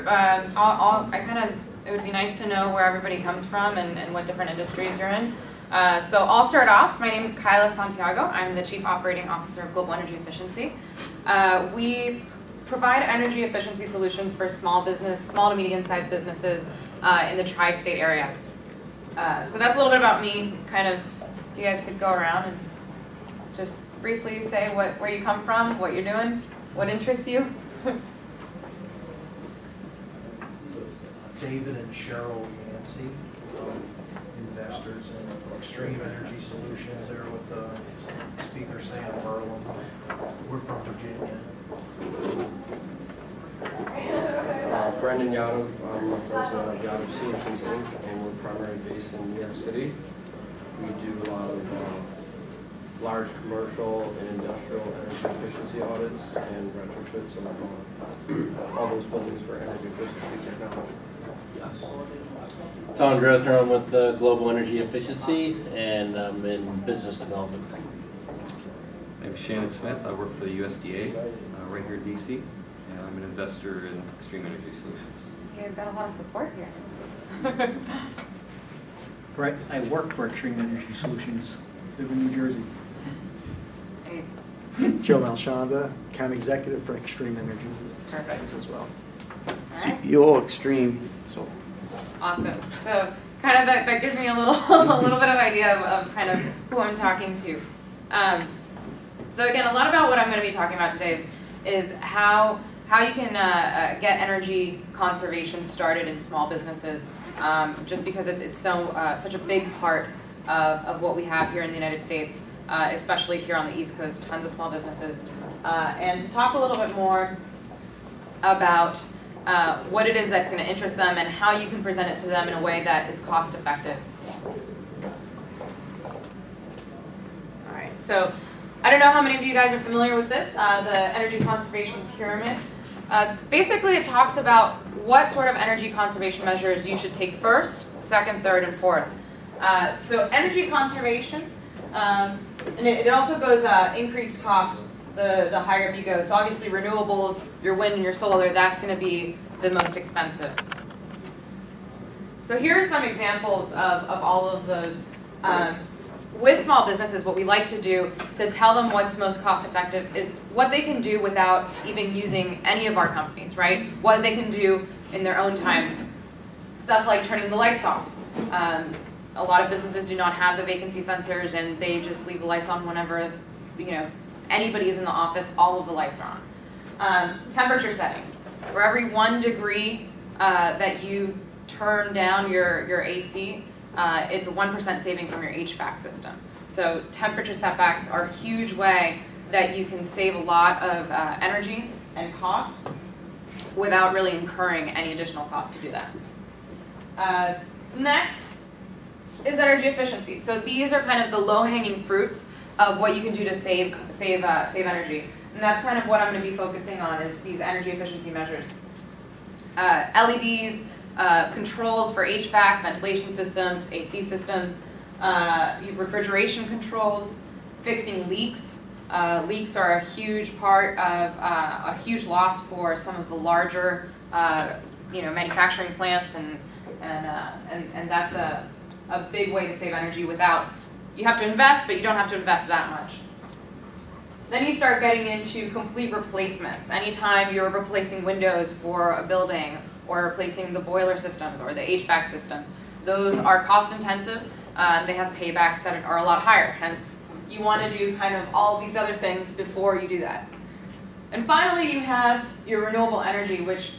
it would be nice to know where everybody comes from and what different industries you're in. So I'll start off. My name is Kaila Santiago. I'm the Chief Operating Officer of Global Energy Efficiency. We provide energy efficiency solutions for small to medium-sized businesses in the tri-state area. So that's a little bit about me. Kind of, you guys could go around and just briefly say where you come from, what you're doing, what interests you. David and Cheryl Yancey, investors in Extreme Energy Solutions. There with Speaker Sam Berlin. We're from Virginia. Brendan Yadav, I'm the president of Yadav Solutions Inc., and we're primarily based in New York City. We do a lot of large commercial and industrial energy efficiency audits and retrofits of all those buildings for energy efficiency technology. Tom Dresner, I'm with Global Energy Efficiency, and I'm in business development. I'm Shannon Smith. I work for the USDA right here in DC, and I'm an investor in Extreme Energy Solutions. You guys got a lot of support here. Right, I work for Extreme Energy Solutions, live in New Jersey. Hey, Joe Malshanda, account executive for Extreme Energy perfect. as well. All right. CEO Extreme. So Awesome. So kind of that gives me a little a little bit of idea of kind of who I'm talking to. So again, a lot about what I'm going to be talking about today is how you can get energy conservation started in small businesses. Just because it's such a big part of what we have here in the United States, especially here on the East Coast, tons of small businesses, and to talk a little bit more about what it is that's going to interest them and how you can present it to them in a way that is cost effective. All right, so I don't know how many of you guys are familiar with this, the energy conservation pyramid. Basically, it talks about what sort of energy conservation measures you should take first, second, third, and fourth. So energy conservation, and it also goes increased cost the higher up you go. So obviously renewables, your wind and your solar, that's going to be the most expensive. So here are some examples of all of those. With small businesses, what we like to do to tell them what's most cost effective is what they can do without even using any of our companies, right? What they can do in their own time. Stuff like turning the lights off. A lot of businesses do not have the vacancy sensors and they just leave the lights on whenever, anybody is in the office, all of the lights are on. Temperature settings. For every 1 degree that you turn down your AC, it's a 1% saving from your HVAC system. So temperature setbacks are a huge way that you can save a lot of energy and cost without really incurring any additional cost to do that. Next is energy efficiency. So these are kind of the low-hanging fruits of what you can do to save energy. And that's kind of what I'm going to be focusing on is these energy efficiency measures. LEDs, controls for HVAC, ventilation systems, AC systems, refrigeration controls, fixing leaks. Leaks are a huge part of a huge loss for some of the larger, manufacturing plants, and that's a big way to save energy without, you have to invest, but you don't have to invest that much. Then you start getting into complete replacements. Anytime you're replacing windows for a building or replacing the boiler systems or the HVAC systems, those are cost intensive. They have paybacks that are a lot higher. Hence, you want to do kind of all of these other things before you do that. And finally, you have your renewable energy, which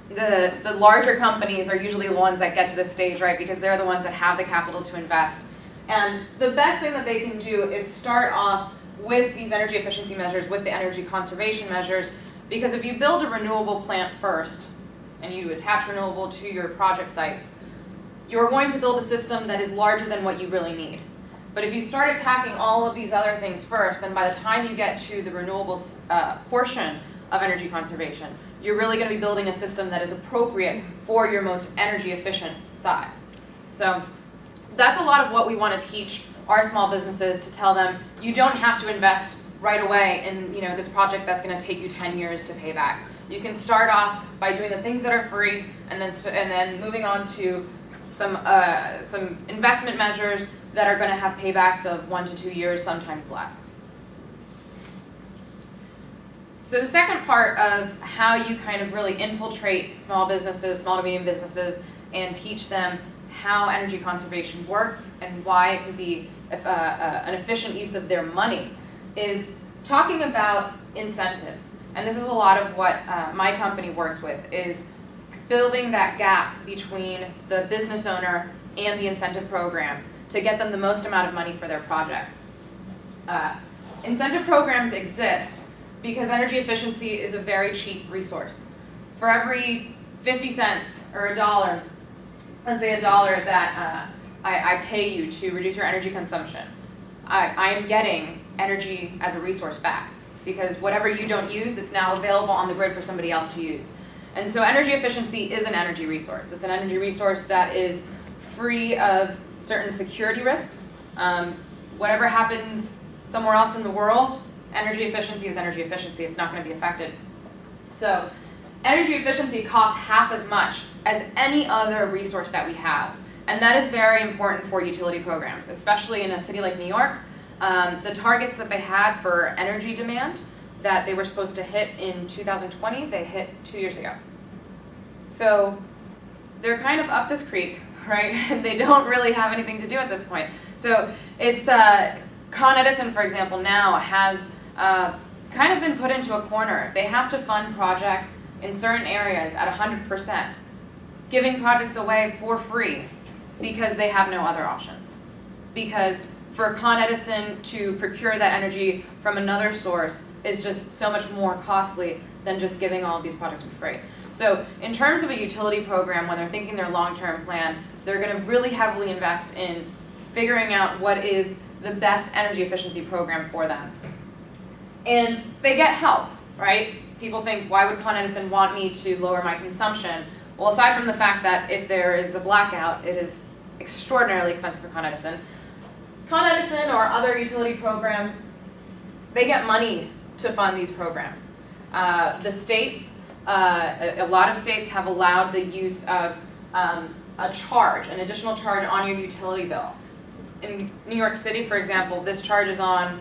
the larger companies are usually the ones that get to this stage, right? Because they're the ones that have the capital to invest. And the best thing that they can do is start off with these energy efficiency measures, with the energy conservation measures, because if you build a renewable plant first and you attach renewable to your project sites, you're going to build a system that is larger than what you really need. But if you start attacking all of these other things first, then by the time you get to the renewables portion of energy conservation, you're really going to be building a system that is appropriate for your most energy efficient size. So that's a lot of what we want to teach our small businesses, to tell them you don't have to invest right away in this project that's going to take you 10 years to pay back. You can start off by doing the things that are free, and then moving on to some investment measures that are going to have paybacks of 1 to 2 years, sometimes less. So the second part of how you kind of really infiltrate small businesses, small to medium businesses, and teach them how energy conservation works and why it can be an efficient use of their money is talking about incentives. And this is a lot of what my company works with, is building that gap between the business owner and the incentive programs to get them the most amount of money for their projects. Incentive programs exist because energy efficiency is a very cheap resource. For every 50 cents or a dollar, let's say $1 that I pay you to reduce your energy consumption, I am getting energy as a resource back, because whatever you don't use, it's now available on the grid for somebody else to use. And so energy efficiency is an energy resource. It's an energy resource that is free of certain security risks. Whatever happens somewhere else in the world, energy efficiency is energy efficiency. It's not going to be affected. So energy efficiency costs half as much as any other resource that we have. And that is very important for utility programs, especially in a city like New York. The targets that they had for energy demand that they were supposed to hit in 2020, they hit 2 years ago. So they're kind of up this creek, right? They don't really have anything to do at this point. So it's, Con Edison, for example, now has kind of been put into a corner. They have to fund projects in certain areas at 100%, giving projects away for free because they have no other option. Because for Con Edison to procure that energy from another source is just so much more costly than just giving all of these projects for free. So in terms of a utility program, when they're thinking their long-term plan, they're going to really heavily invest in figuring out what is the best energy efficiency program for them. And they get help, right? People think, why would Con Edison want me to lower my consumption? Well, aside from the fact that if there is a blackout, it is extraordinarily expensive for Con Edison. Con Edison or other utility programs, they get money to fund these programs. The states, a lot of states have allowed the use of a charge, an additional charge on your utility bill. In New York City, for example, this charge is on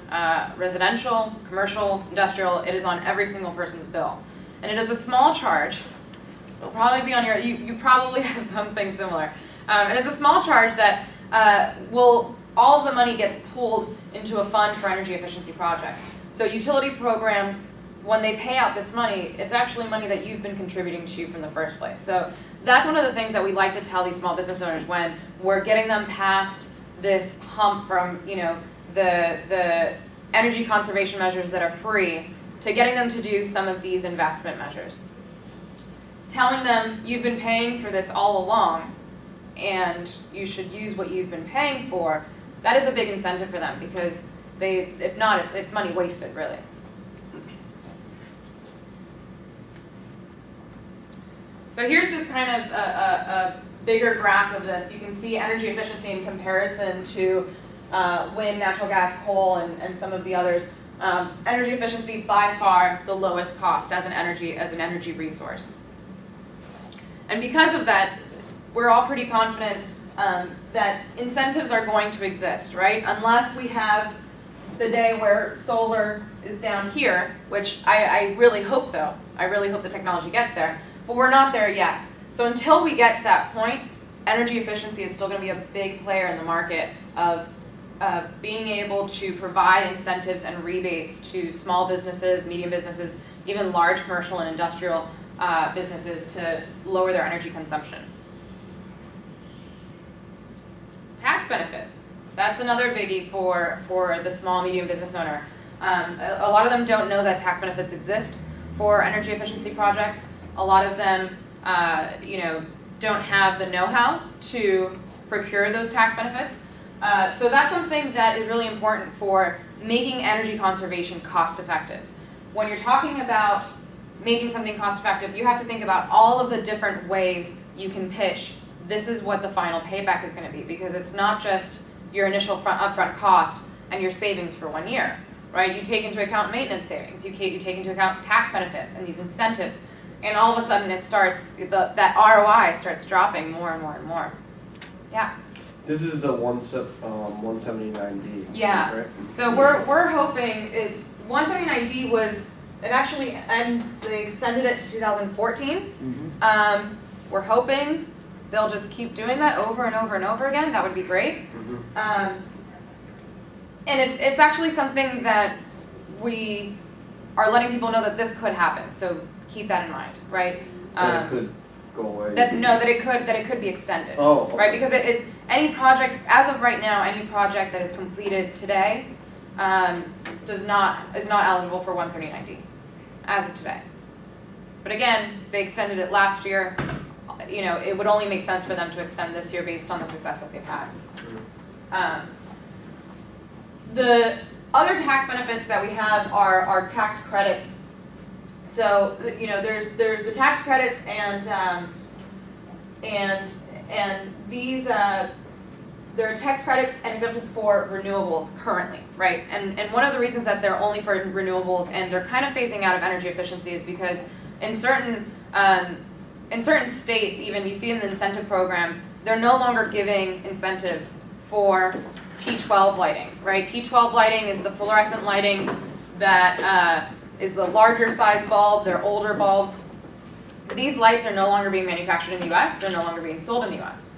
residential, commercial, industrial. It is on every single person's bill. And it is a small charge. It'll probably be on your, you probably have something similar. And it's a small charge that all of the money gets pulled into a fund for energy efficiency projects. So utility programs, when they pay out this money, it's actually money that you've been contributing to from the first place. So that's one of the things that we like to tell these small business owners when we're getting them past this hump from, you know, the energy conservation measures that are free to getting them to do some of these investment measures. Telling them you've been paying for this all along and you should use what you've been paying for, that is a big incentive for them, because if not, it's money wasted, really. So here's just kind of a bigger graph of this. You can see energy efficiency in comparison to wind, natural gas, coal, and some of the others. Energy efficiency by far the lowest cost as an energy resource. And because of that, we're all pretty confident that incentives are going to exist, right? Unless we have the day where solar is down here, which I really hope so. I really hope the technology gets there. But we're not there yet. So until we get to that point, energy efficiency is still going to be a big player in the market of being able to provide incentives and rebates to small businesses, medium businesses, even large commercial and industrial businesses to lower their energy consumption. Tax benefits. That's another biggie for the small, medium business owner. A lot of them don't know that tax benefits exist for energy efficiency projects. A lot of them don't have the know-how to procure those tax benefits. So that's something that is really important for making energy conservation cost-effective. When you're talking about making something cost-effective, you have to think about all of the different ways you can pitch, this is what the final payback is going to be, because it's not just your initial upfront cost and your savings for 1 year, right? You take into account maintenance savings, you take into account tax benefits and these incentives. And all of a sudden it starts, that ROI starts dropping more and more and more. Yeah. This is the 179D. Yeah. Right? So we're hoping 179D was, it actually they extended it to 2014. We're hoping they'll just keep doing that over and over and over again. That would be great. And it's actually something that we are letting people know that this could happen. So keep that in mind, right? But it could go away. That it could be extended. Oh, okay. Right, because any project, as of right now, any project that is completed today is not eligible for 179D, as of today. But again, they extended it last year. You know, it would only make sense for them to extend this year based on the success that they've had. The other tax benefits that we have are tax credits. So you know, there's the tax credits and these there are tax credits and exemptions for renewables currently, right? And one of the reasons that they're only for renewables and they're kind of phasing out of energy efficiency is because in certain states, even you see in the incentive programs, they're no longer giving incentives for T12 lighting, right? T12 lighting is the fluorescent lighting that is the larger size bulb. They're older bulbs. These lights are no longer being manufactured in the U.S. They're no longer being sold in the U.S.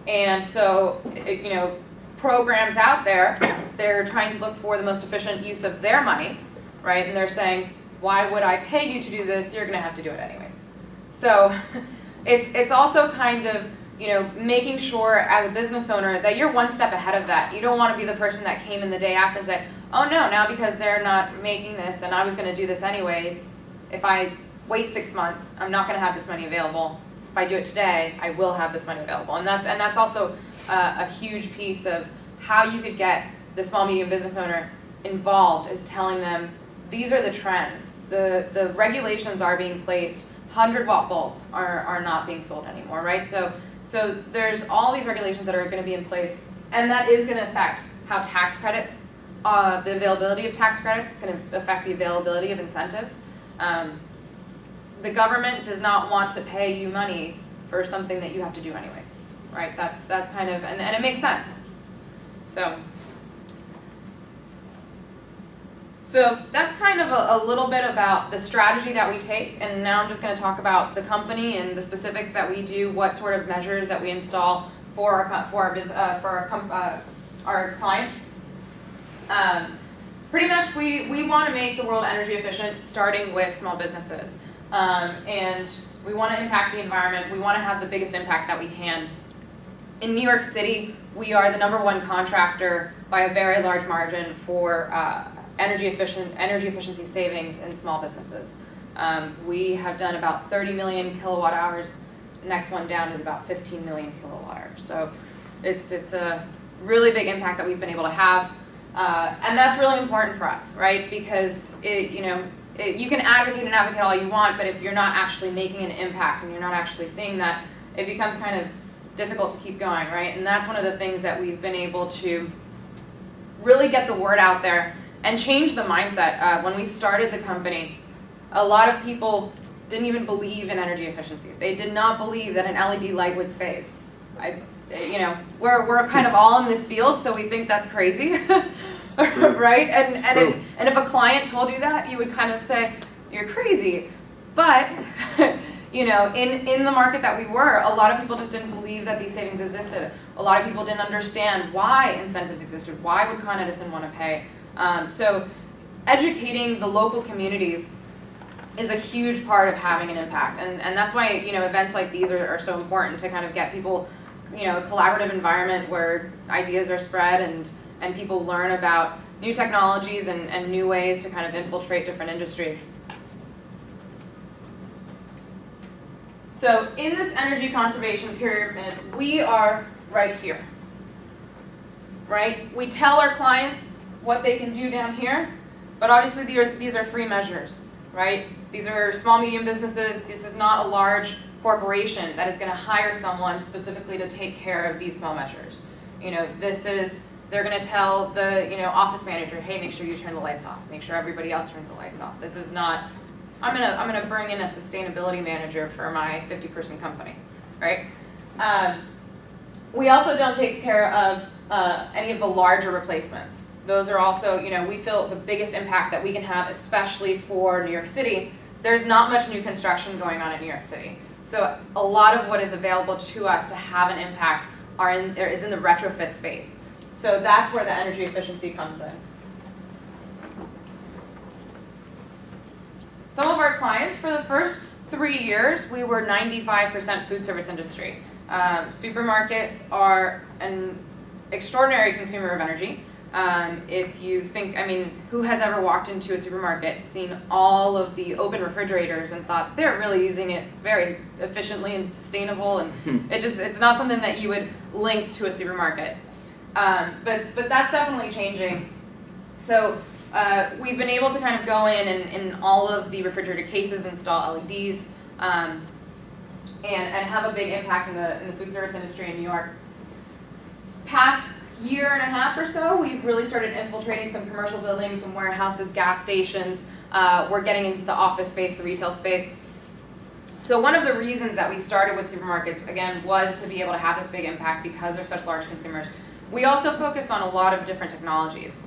And so, you know, programs out there, they're trying to look for the most efficient use of their money, right? And they're saying, why would I pay you to do this? You're going to have to do it anyways. So it's also kind of, you know, making sure as a business owner that you're one step ahead of that. You don't want to be the person that came in the day after and say, oh no, now because they're not making this and I was going to do this anyways, if I wait 6 months, I'm not going to have this money available. If I do it today, I will have this money available. And that's also a huge piece of how you could get the small medium business owner involved, is telling them these are the trends. The regulations are being placed. 100-watt bulbs are not being sold anymore, right? So there's all these regulations that are going to be in place, and that is going to affect how tax credits, the availability of tax credits. It's going to affect the availability of incentives. The government does not want to pay you money for something that you have to do anyways, right? That's kind of, and it makes sense. So that's kind of a little bit about the strategy that we take, and now I'm just going to talk about the company and the specifics that we do, what sort of measures that we install for our clients. Pretty much, we want to make the world energy efficient, starting with small businesses, and we want to impact the environment. We want to have the biggest impact that we can. In New York City, we are the #1 contractor by a very large margin for energy efficiency savings in small businesses. We have done about 30 million kilowatt hours. The next one down is about 15 million kilowatt hours. So it's a really big impact that we've been able to have. And that's really important for us, right? Because you can advocate all you want, but if you're not actually making an impact and you're not actually seeing that, it becomes kind of difficult to keep going, right? And that's one of the things that we've been able to really get the word out there and change the mindset. When we started the company, a lot of people didn't even believe in energy efficiency. They did not believe that an LED light would save. We're kind of all in this field, so we think that's crazy, right? And if a client told you that, you would kind of say, you're crazy. But in the market that we were, a lot of people just didn't believe that these savings existed. A lot of people didn't understand why incentives existed. Why would Con Edison want to pay? So educating the local communities is a huge part of having an impact, and that's why events like these are so important, to kind of get people a collaborative environment where ideas are spread and people learn about new technologies and new ways to kind of infiltrate different industries. So in this energy conservation pyramid, we are right here, right? We tell our clients what they can do down here, but obviously these are free measures, right? These are small, medium businesses. This is not a large corporation that is going to hire someone specifically to take care of these small measures. They're going to tell the office manager, hey, make sure you turn the lights off. Make sure everybody else turns the lights off. This is not I'm gonna bring in a sustainability manager for my 50-person company, right? We also don't take care of any of the larger replacements. Those are also, you know, we feel the biggest impact that we can have, especially for New York City. There's not much new construction going on in New York City. So a lot of what is available to us to have an impact is in the retrofit space. So that's where the energy efficiency comes in. Some of our clients, for the first 3 years, we were 95% food service industry. Supermarkets are an extraordinary consumer of energy. If you think, I mean, who has ever walked into a supermarket, seen all of the open refrigerators and thought they're really using it very efficiently and sustainable, and it's not something that you would link to a supermarket. But that's definitely changing. So we've been able to kind of go in all of the refrigerator cases, install LEDs, and have a big impact in the food service industry in New York. Past year and a half or so, we've really started infiltrating some commercial buildings, some warehouses, gas stations. We're getting into the office space, the retail space. So one of the reasons that we started with supermarkets, again, was to be able to have this big impact because they're such large consumers. We also focus on a lot of different technologies.